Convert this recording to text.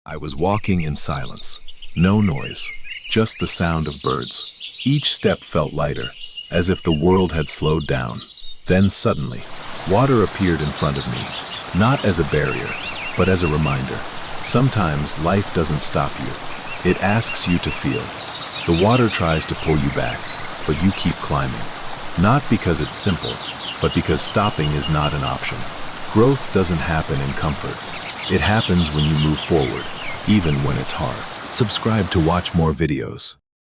I was walking in silence. No noise, just the sound of birds. Each step felt lighter, as if the world had slowed down. Then suddenly, water appeared in front of me, not as a barrier, but as a reminder. Sometimes life doesn't stop you. It asks you to feel. The water tries to pull you back, but you keep climbing. Not because it's simple, but because stopping is not an option. Growth doesn't happen in comfort. It happens when you move forward, even when it's hard. Subscribe to watch more videos.